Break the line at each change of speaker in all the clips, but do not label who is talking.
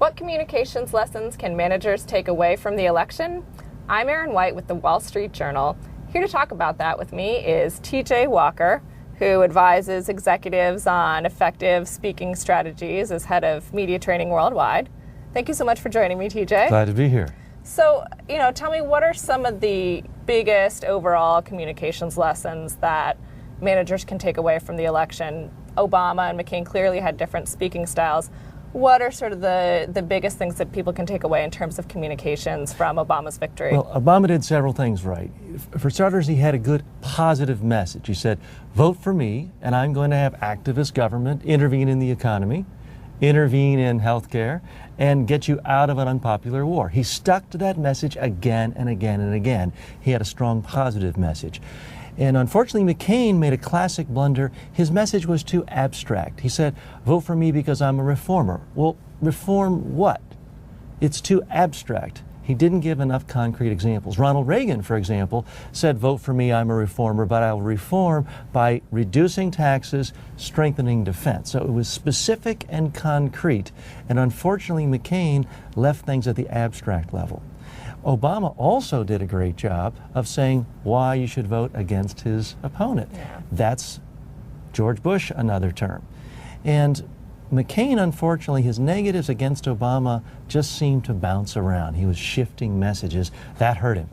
What communications lessons can managers take away from the election? I'm Erin White with the Wall Street Journal. Here to talk about that with me is TJ Walker, who advises executives on effective speaking strategies as head of media training worldwide. Thank you so much for joining me, TJ.
Glad to be here.
So, tell me, what are some of the biggest overall communications lessons that managers can take away from the election? Obama and McCain clearly had different speaking styles. What are sort of the biggest things that people can take away in terms of communications from Obama's victory?
Well, Obama did several things right. For starters, he had a good positive message. He said, vote for me, and I'm going to have activist government intervene in the economy, intervene in healthcare, and get you out of an unpopular war. He stuck to that message again and again and again. He had a strong positive message. And unfortunately, McCain made a classic blunder. His message was too abstract. He said, vote for me because I'm a reformer. Well, reform what? It's too abstract. He didn't give enough concrete examples. Ronald Reagan, for example, said, vote for me, I'm a reformer, but I'll reform by reducing taxes, strengthening defense. So it was specific and concrete. And unfortunately, McCain left things at the abstract level. Obama also did a great job of saying why you should vote against his opponent.
Yeah.
That's George Bush another term. And McCain, unfortunately, his negatives against Obama just seemed to bounce around. He was shifting messages. That hurt him.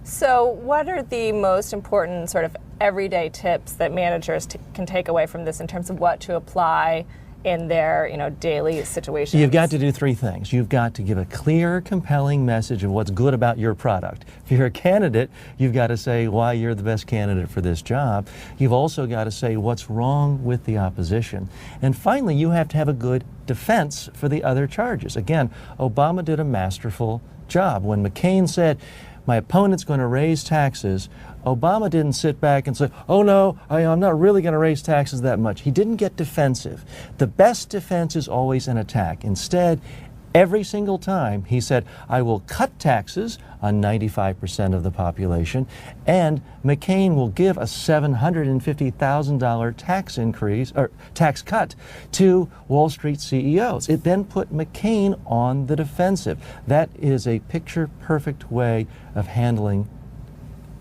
So what are the most important sort of everyday tips that managers can take away from this in terms of what to apply in their daily situations?
You've got to do three things. You've got to give a clear, compelling message of what's good about your product. If you're a candidate, you've got to say why you're the best candidate for this job. You've also got to say what's wrong with the opposition. And finally, you have to have a good defense for the other charges. Again, Obama did a masterful job. When McCain said, my opponent's going to raise taxes, Obama didn't sit back and say, oh no, I'm not really going to raise taxes that much. He didn't get defensive. The best defense is always an attack. Instead, every single time he said, I will cut taxes on 95% of the population, and McCain will give a $750,000 tax increase or tax cut to Wall Street CEOs. It then put McCain on the defensive. That is a picture-perfect way of handling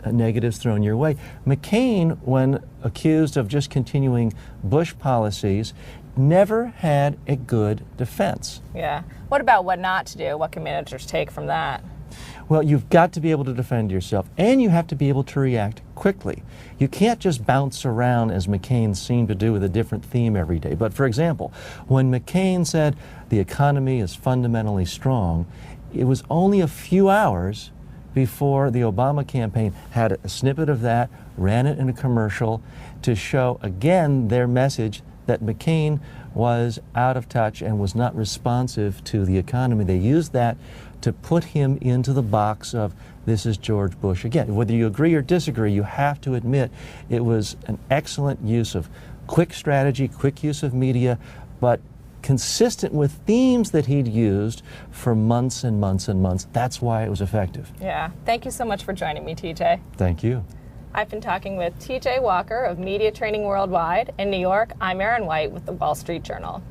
negatives thrown your way. McCain, when accused of just continuing Bush policies, never had a good defense.
Yeah. What about what not to do? What can managers take from that?
Well, you've got to be able to defend yourself, and you have to be able to react quickly. You can't just bounce around as McCain seemed to do with a different theme every day. But for example, when McCain said the economy is fundamentally strong, it was only a few hours before the Obama campaign had a snippet of that, ran it in a commercial to show again their message that McCain was out of touch and was not responsive to the economy. They used that to put him into the box of this is George Bush. Again, whether you agree or disagree, you have to admit it was an excellent use of quick strategy, quick use of media, but consistent with themes that he'd used for months and months and months. That's why it was effective.
Yeah. Thank you so much for joining me, TJ.
Thank you.
I've been talking with TJ Walker of Media Training Worldwide. In New York, I'm Erin White with the Wall Street Journal.